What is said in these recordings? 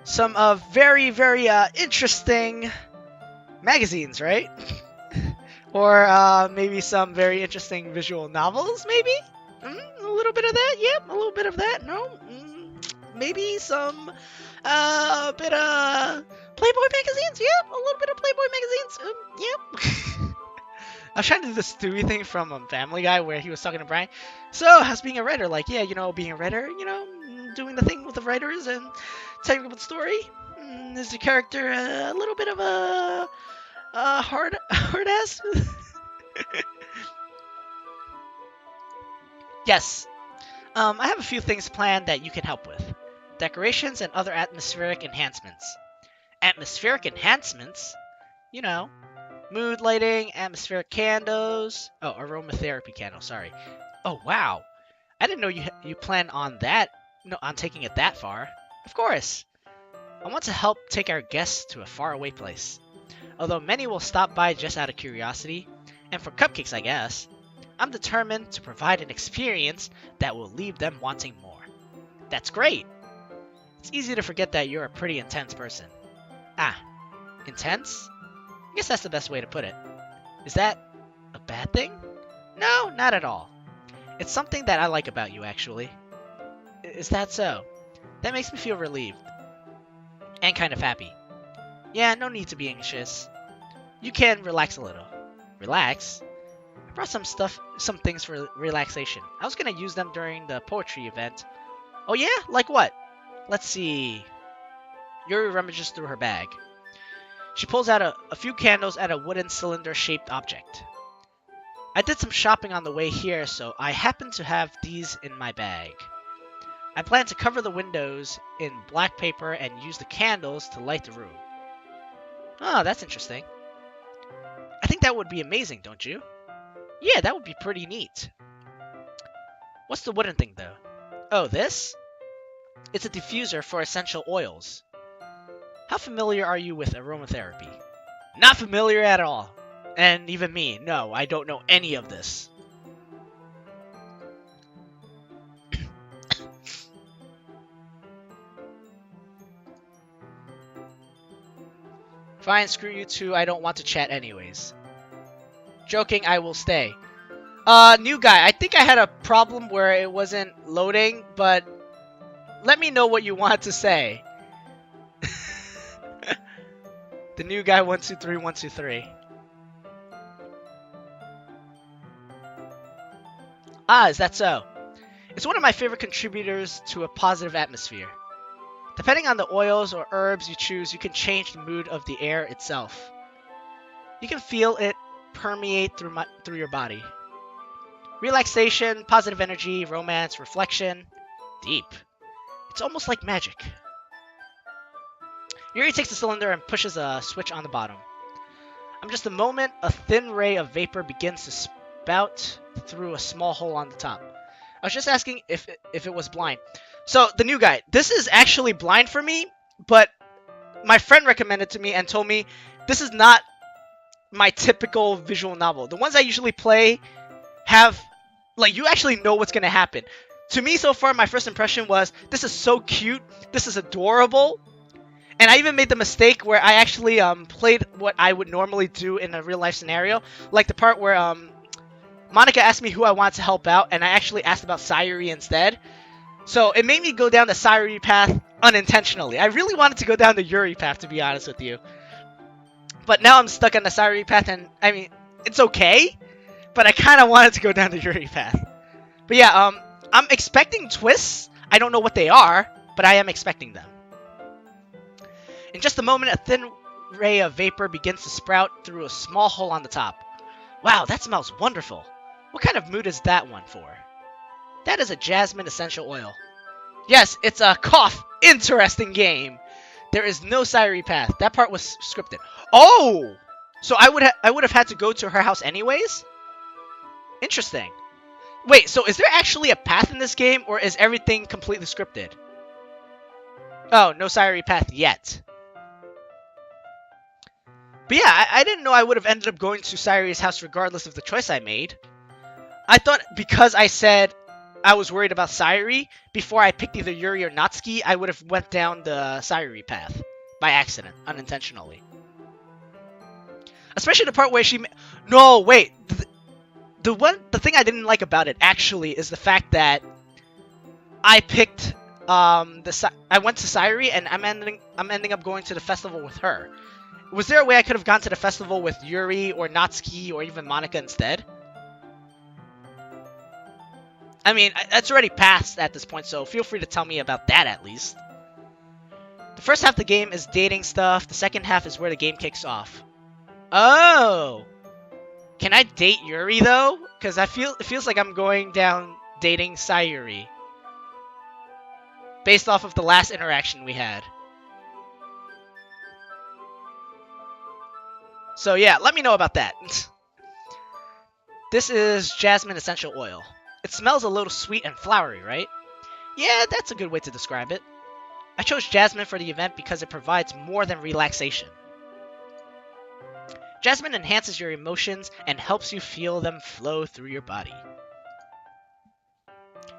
some very, very interesting magazines, right? Or maybe some very interesting visual novels, maybe? A little bit of that, yep, a little bit of that, no? Maybe some bit of Playboy magazines, yep, a little bit of Playboy magazines, yep. I was trying to do the Stewie thing from Family Guy where he was talking to Brian. So, how's being a writer? Like, yeah, being a writer, doing the thing with the writers and telling about the story. Is the character a little bit of a hard ass? Yes. I have a few things planned that you can help with. Decorations and other atmospheric enhancements. Atmospheric enhancements? Mood lighting, atmospheric candles. Oh, aromatherapy candles, sorry. Oh, wow. I didn't know you plan on that. No, on taking it that far. Of course. I want to help take our guests to a faraway place. Although many will stop by just out of curiosity, and for cupcakes, I guess, I'm determined to provide an experience that will leave them wanting more. That's great. It's easy to forget that you're a pretty intense person. Ah, intense? I guess that's the best way to put it. Is that a bad thing? No, not at all. It's something that I like about you, actually. Is that so? That makes me feel relieved. And kind of happy. Yeah, no need to be anxious. You can relax a little. Relax? I brought some things for relaxation. I was gonna use them during the poetry event. Oh yeah? Like what? Let's see. Yuri rummages through her bag. She pulls out a few candles and a wooden cylinder-shaped object. I did some shopping on the way here, so I happen to have these in my bag. I plan to cover the windows in black paper and use the candles to light the room. Oh, that's interesting. I think that would be amazing, don't you? Yeah, that would be pretty neat. What's the wooden thing, though? Oh, this? It's a diffuser for essential oils. How familiar are you with aromatherapy? Not familiar at all. And even me, no, I don't know any of this. Fine, screw you too, I don't want to chat anyways. Joking, I will stay. New guy, I think I had a problem where it wasn't loading, but let me know what you want to say. The new guy 123123. Ah, is that so? It's one of my favorite contributors to a positive atmosphere. Depending on the oils or herbs you choose, you can change the mood of the air itself. You can feel it permeate through your body. Relaxation, positive energy, romance, reflection. Deep. It's almost like magic. Yuri takes the cylinder and pushes a switch on the bottom. Just a moment, a thin ray of vapor begins to spout through a small hole on the top. I was just asking if it was blind. So, the new guy. This is actually blind for me, but my friend recommended to me and told me this is not my typical visual novel. The ones I usually play have, like, you actually know what's going to happen. To me, so far, my first impression was, this is so cute, this is adorable, and I even made the mistake where I actually played what I would normally do in a real-life scenario, like the part where Monika asked me who I wanted to help out, and I actually asked about Sayori instead. So it made me go down the Sayori path unintentionally. I really wanted to go down the Yuri path, to be honest with you. But now I'm stuck on the Sayori path, and, I mean, it's okay, but I kind of wanted to go down the Yuri path. But yeah, I'm expecting twists. I don't know what they are, but I am expecting them. In just a moment, a thin ray of vapor begins to sprout through a small hole on the top. Wow, that smells wonderful. What kind of mood is that one for? That is a jasmine essential oil. Yes, it's a cough. Interesting game. There is no Sayori path. That part was scripted. Oh! So I would have had to go to her house anyways? Interesting. Wait, so is there actually a path in this game, or is everything completely scripted? Oh, no Sayori path yet. But yeah, I didn't know I would have ended up going to Sayori's house regardless of the choice I made. I thought because I said I was worried about Sayori, before I picked either Yuri or Natsuki, I would have went down the Sayori path. By accident, unintentionally. Especially the part where she... No, wait. The thing I didn't like about it, actually, is the fact that I picked... I went to Sayori, and I'm ending up going to the festival with her. Was there a way I could have gone to the festival with Yuri, or Natsuki, or even Monika instead? I mean, it's already passed at this point, so feel free to tell me about that at least. The first half of the game is dating stuff. The second half is where the game kicks off. Oh! Can I date Yuri, though? Because it feels like I'm going down dating Sayori. Based off of the last interaction we had. So yeah, let me know about that. This is jasmine essential oil. It smells a little sweet and flowery, right? Yeah, that's a good way to describe it. I chose jasmine for the event because it provides more than relaxation. Jasmine enhances your emotions and helps you feel them flow through your body.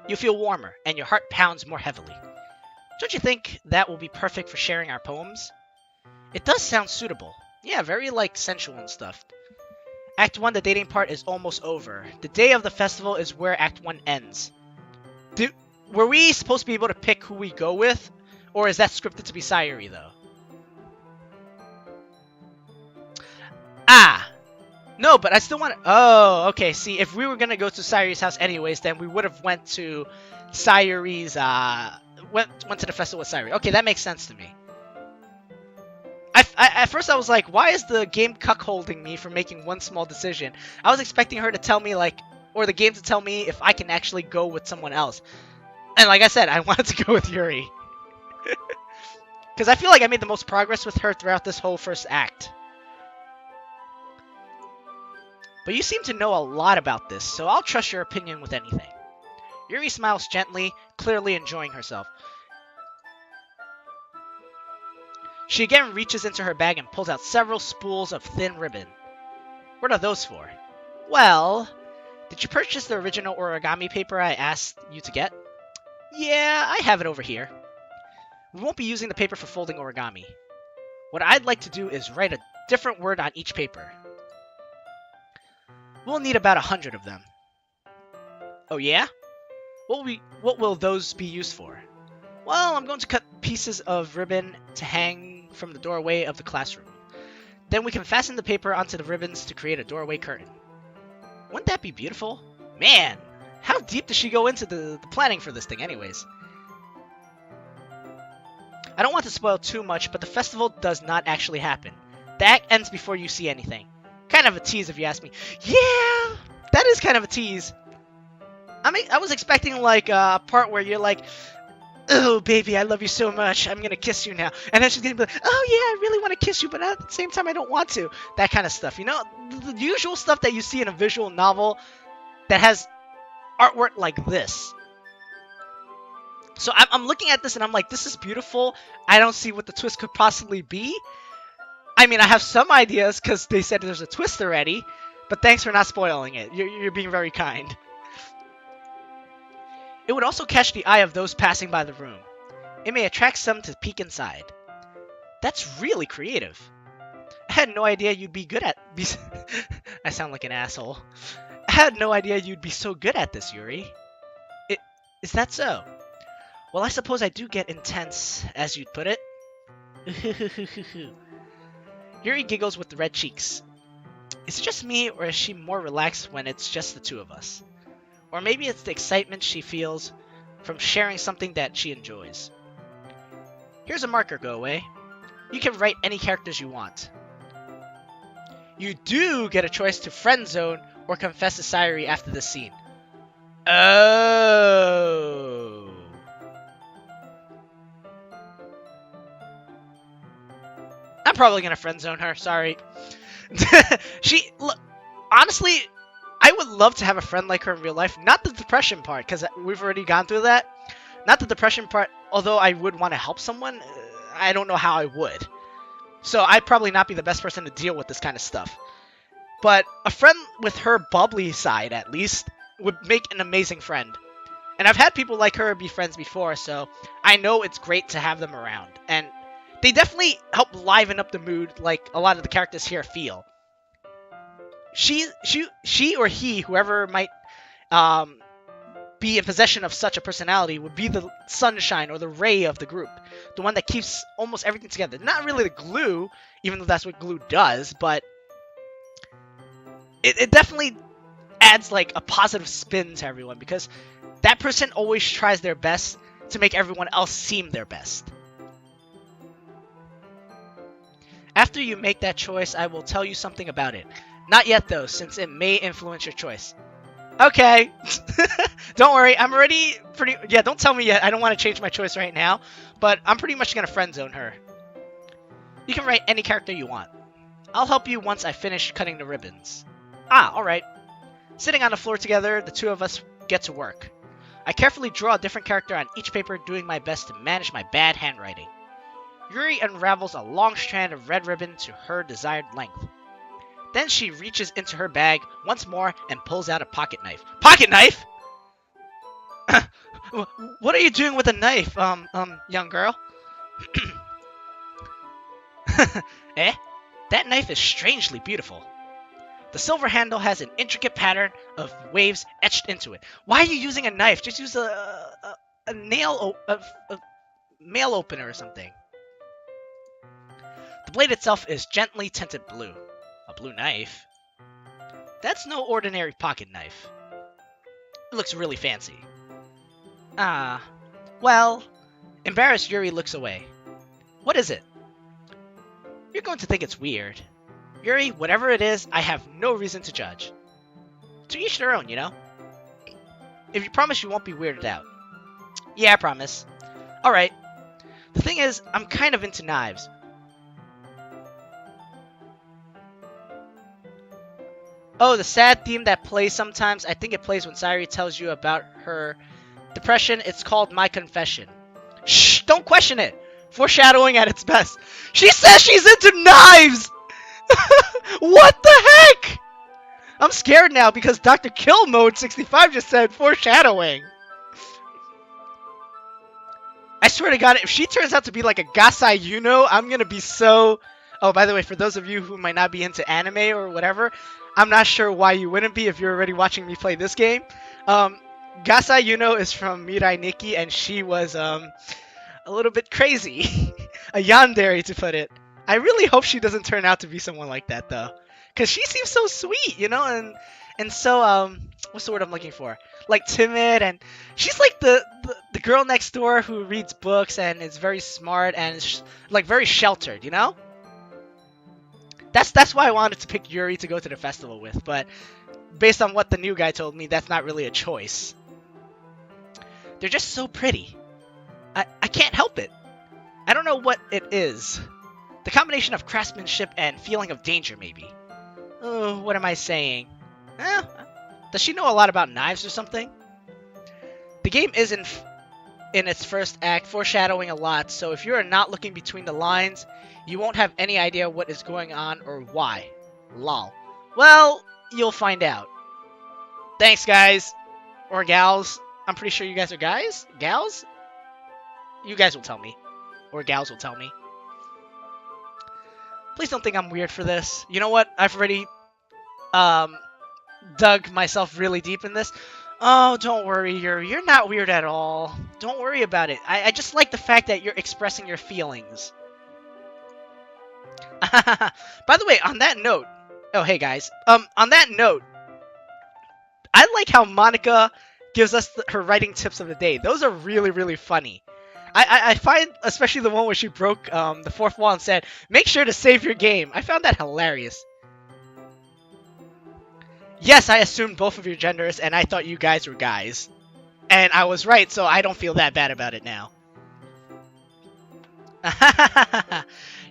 You feel warmer, and your heart pounds more heavily. Don't you think that will be perfect for sharing our poems? It does sound suitable. Yeah, very, sensual and stuff. Act 1, the dating part, is almost over. The day of the festival is where Act 1 ends. Were we supposed to be able to pick who we go with? Or is that scripted to be Sayori, though? Ah! No, but I still want to... Oh, okay. See, if we were going to go to Sayori's house anyways, then we would have went to Sayori's... Went to the festival with Sayori. Okay, that makes sense to me. At first I was like, why is the game cuckolding me for making one small decision? I was expecting her to tell me, or the game to tell me if I can actually go with someone else. And like I said, I wanted to go with Yuri. Because I feel like I made the most progress with her throughout this whole first act. But you seem to know a lot about this, so I'll trust your opinion with anything. Yuri smiles gently, clearly enjoying herself. She again reaches into her bag and pulls out several spools of thin ribbon. What are those for? Well, did you purchase the original origami paper I asked you to get? Yeah, I have it over here. We won't be using the paper for folding origami. What I'd like to do is write a different word on each paper. We'll need about 100 of them. Oh yeah? What will those be used for? Well, I'm going to cut pieces of ribbon to hang from the doorway of the classroom. Then we can fasten the paper onto the ribbons to create a doorway curtain. Wouldn't that be beautiful? Man, how deep does she go into the planning for this thing anyways? I don't want to spoil too much, but the festival does not actually happen. The act ends before you see anything. Kind of a tease if you ask me. Yeah, that is kind of a tease. I was expecting a part where you're like, oh baby, I love you so much, I'm gonna kiss you now. And then she's gonna be like, oh yeah, I really want to kiss you, but at the same time I don't want to. That kind of stuff, you know? The usual stuff that you see in a visual novel that has artwork like this. So I'm looking at this and I'm like, this is beautiful. I don't see what the twist could possibly be. I mean, I have some ideas because they said there's a twist already, but thanks for not spoiling it. You're being very kind. It would also catch the eye of those passing by the room. It may attract some to peek inside. That's really creative. I had no idea you'd be good at... I sound like an asshole. I had no idea you'd be so good at this, Yuri. Is that so? Well, I suppose I do get intense, as you'd put it. Yuri giggles with the red cheeks. Is it just me, or is she more relaxed when it's just the two of us? Or maybe it's the excitement she feels from sharing something that she enjoys. Here's a marker, Goawei. You can write any characters you want. You do get a choice to friend zone or confess to Sayori after this scene. Oh. I'm probably gonna friend zone her, sorry. Look, honestly, I would love to have a friend like her in real life. Not the depression part, because we've already gone through that. Not the depression part, although I would want to help someone, I don't know how I would. So I'd probably not be the best person to deal with this kind of stuff. But a friend with her bubbly side, at least, would make an amazing friend. And I've had people like her be friends before, so I know it's great to have them around. And they definitely help liven up the mood like a lot of the characters here feel. She or he, whoever might be in possession of such a personality, would be the sunshine or the ray of the group. The one that keeps almost everything together. Not really the glue, even though that's what glue does, but it definitely adds like a positive spin to everyone, because that person always tries their best to make everyone else seem their best. After you make that choice, I will tell you something about it. Not yet though, since it may influence your choice. Okay. Don't worry, I'm already pretty... Yeah, don't tell me yet. I don't want to change my choice right now, but I'm pretty much going to friend zone her. You can write any character you want. I'll help you once I finish cutting the ribbons. Ah, alright. Sitting on the floor together, the two of us get to work. I carefully draw a different character on each paper, doing my best to manage my bad handwriting. Yuri unravels a long strand of red ribbon to her desired length. Then she reaches into her bag once more and pulls out a pocket knife. Pocket knife?! What are you doing with a knife, young girl? Eh? That knife is strangely beautiful. The silver handle has an intricate pattern of waves etched into it. Why are you using a knife? Just use a nail mail opener or something. The blade itself is gently tinted blue. A blue knife? That's no ordinary pocket knife. It looks really fancy. Ah, well, embarrassed, Yuri looks away. What is it? You're going to think it's weird. Yuri, whatever it is, I have no reason to judge. To each their own, you know? If you promise you won't be weirded out. Yeah, I promise. Alright. The thing is, I'm kind of into knives. Oh, the sad theme that plays sometimes. I think it plays when Sayori tells you about her depression. It's called My Confession. Shh! Don't question it! Foreshadowing at its best. She says she's into knives! What the heck? I'm scared now because Dr. Kill Mode 65 just said foreshadowing. I swear to God, if she turns out to be like a Gasai Yuno, I'm gonna be so... Oh, by the way, for those of you who might not be into anime or whatever, I'm not sure why you wouldn't be if you're already watching me play this game. Gasai Yuno is from Mirai Nikki, and she was a little bit crazy. A yandere, to put it. I really hope she doesn't turn out to be someone like that, though. Because she seems so sweet, you know? And so, what's the word I'm looking for? Like, timid, and she's like the girl next door who reads books and is very smart and is, like, very sheltered, you know? That's why I wanted to pick Yuri to go to the festival with, but based on what the new guy told me, that's not really a choice. They're just so pretty. I can't help it. I don't know what it is. The combination of craftsmanship and feeling of danger, maybe. Oh, what am I saying? Does she know a lot about knives or something? The game is in its first act, foreshadowing a lot, so if you're not looking between the lines, you won't have any idea what is going on or why. Lol. Well, you'll find out. Thanks, guys. Or gals. I'm pretty sure you guys are guys? Gals? You guys will tell me. Or gals will tell me. Please don't think I'm weird for this. You know what? I've already dug myself really deep in this. Oh, don't worry, you're not weird at all. Don't worry about it. I just like the fact that you're expressing your feelings. By the way, on that note... Oh, hey, guys. On that note, I like how Monika gives us her writing tips of the day. Those are really, really funny. I find, especially the one where she broke the fourth wall and said, make sure to save your game. I found that hilarious. Yes, I assumed both of your genders, and I thought you guys were guys. And I was right, so I don't feel that bad about it now.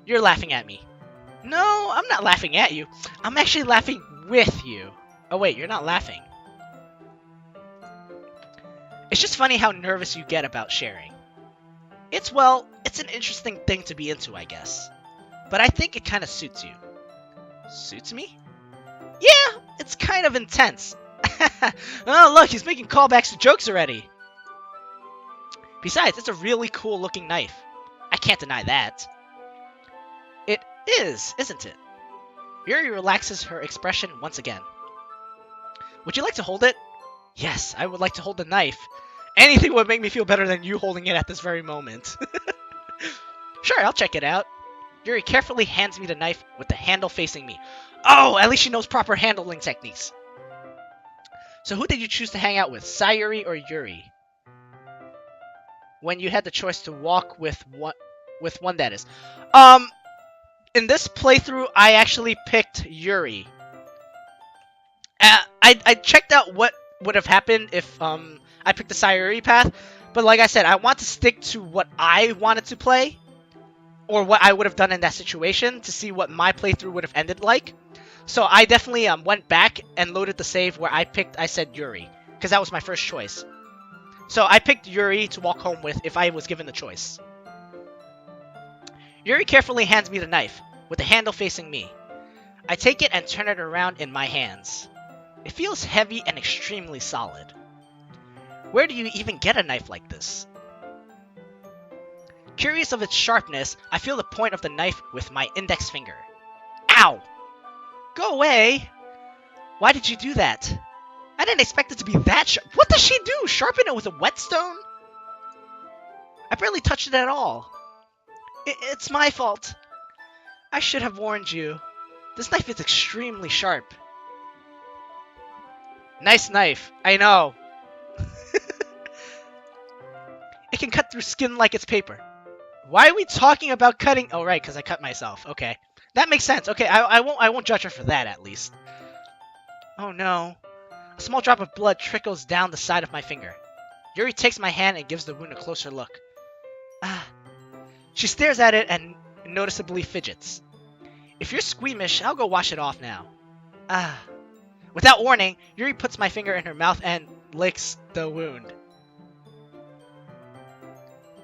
You're laughing at me. No, I'm not laughing at you. I'm actually laughing with you. Oh, wait, you're not laughing. It's just funny how nervous you get about sharing. It's an interesting thing to be into, I guess. But I think it kind of suits you. Suits me? Yeah, it's kind of intense. Oh, look, he's making callbacks to jokes already. Besides, it's a really cool looking knife. I can't deny that. It is, isn't it? Yuri relaxes her expression once again. Would you like to hold it? Yes, I would like to hold the knife. Anything would make me feel better than you holding it at this very moment. Sure, I'll check it out. Yuri carefully hands me the knife with the handle facing me. Oh, at least she knows proper handling techniques. So who did you choose to hang out with, Sayori or Yuri? When you had the choice to walk with one that is. In this playthrough, I actually picked Yuri. I checked out what would have happened if I picked the Sayori path, but like I said, I want to stick to what I wanted to play, or what I would have done in that situation to see what my playthrough would have ended like. So I definitely went back and loaded the save where I said Yuri, because that was my first choice. So I picked Yuri to walk home with if I was given the choice. Yuri carefully hands me the knife, with the handle facing me. I take it and turn it around in my hands. It feels heavy and extremely solid. Where do you even get a knife like this? Curious of its sharpness, I feel the point of the knife with my index finger. Ow! Go away! Why did you do that? I didn't expect it to be that sharp. What does she do? Sharpen it with a whetstone? I barely touched it at all. It's my fault. I should have warned you. This knife is extremely sharp. Nice knife. I know. It can cut through skin like it's paper. Why are we talking about cutting? Oh, right, because I cut myself. Okay. That makes sense. Okay, I won't judge her for that, at least. Oh, no. A small drop of blood trickles down the side of my finger. Yuri takes my hand and gives the wound a closer look. Ah. She stares at it and noticeably fidgets. If you're squeamish, I'll go wash it off now. Ah. Without warning, Yuri puts my finger in her mouth and licks the wound.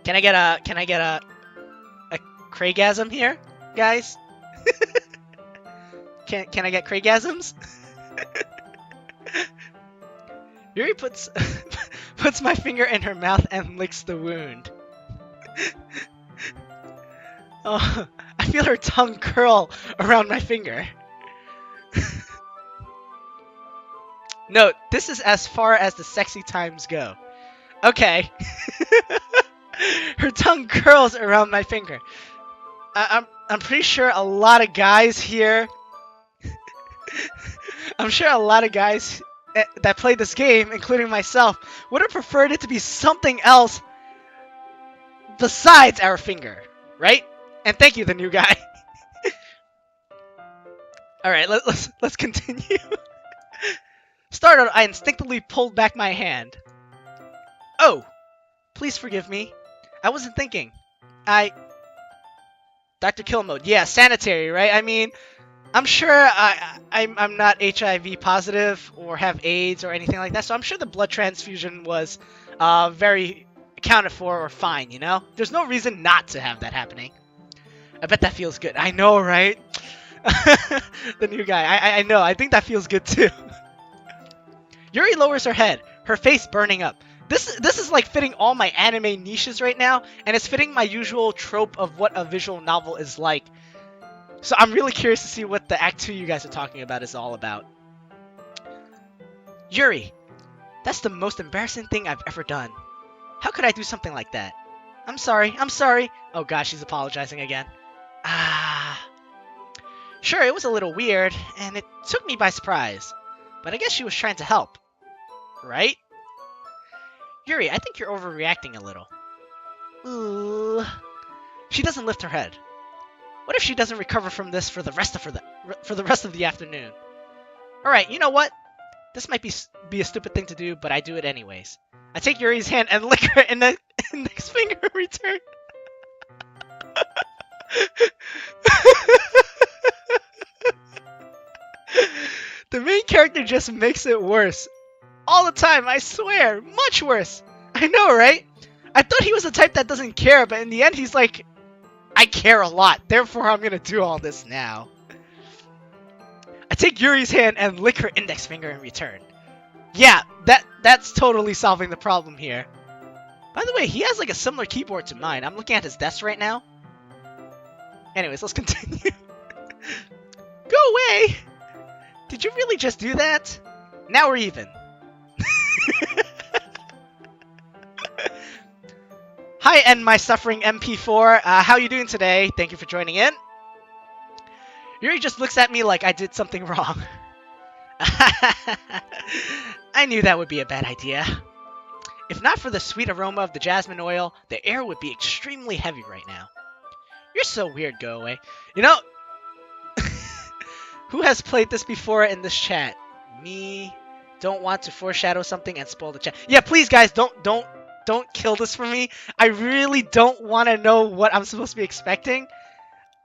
Can I get a Craigasm here, guys? Can I get Craigasms? Yuri puts my finger in her mouth and licks the wound. Oh, I feel her tongue curl around my finger. Note, this is as far as the sexy times go. Okay. Her tongue curls around my finger. I'm pretty sure a lot of guys here... I'm sure a lot of guys that played this game, including myself, would have preferred it to be something else besides our finger, right? And thank you, the new guy. Alright, let's continue. Startled, I instinctively pulled back my hand. Oh, please forgive me. I wasn't thinking. Dr. Kill Mode. Yeah, sanitary, right? I mean, I'm sure I'm not HIV positive or have AIDS or anything like that, so I'm sure the blood transfusion was very accounted for or fine, you know? There's no reason not to have that happening. I bet that feels good. I know, right? The new guy. I know. I think that feels good too. Yuri lowers her head, her face burning up. This is like fitting all my anime niches right now, and it's fitting my usual trope of what a visual novel is like. So I'm really curious to see what the Act 2 you guys are talking about is all about. Yuri, that's the most embarrassing thing I've ever done. How could I do something like that? I'm sorry. Oh gosh, she's apologizing again. Sure, it was a little weird, and it took me by surprise. But I guess she was trying to help. Right? Yuri, I think you're overreacting a little. Ooh. She doesn't lift her head. What if she doesn't recover from this for the rest of the afternoon? Alright, you know what? This might be a stupid thing to do, but I do it anyways. I take Yuri's hand and lick her index finger in return. The main character just makes it worse. All the time, I swear. Much worse. I know, right? I thought he was the type that doesn't care, but in the end he's like, I care a lot, therefore I'm gonna do all this now. I take Yuri's hand and lick her index finger in return. Yeah, that's totally solving the problem here. By the way, he has like a similar keyboard to mine. I'm looking at his desk right now. Anyways, let's continue. Go away! Did you really just do that? Now we're even. Hi, and my suffering MP4. How you doing today? Thank you for joining in. Yuri just looks at me like I did something wrong. I knew that would be a bad idea. If not for the sweet aroma of the jasmine oil, the air would be extremely heavy right now. You're so weird, Goawei. You know, who has played this before in this chat? Me. Don't want to foreshadow something and spoil the chat. Yeah, please, guys, don't kill this for me. I really don't want to know what I'm supposed to be expecting.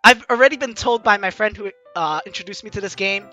I've already been told by my friend who introduced me to this game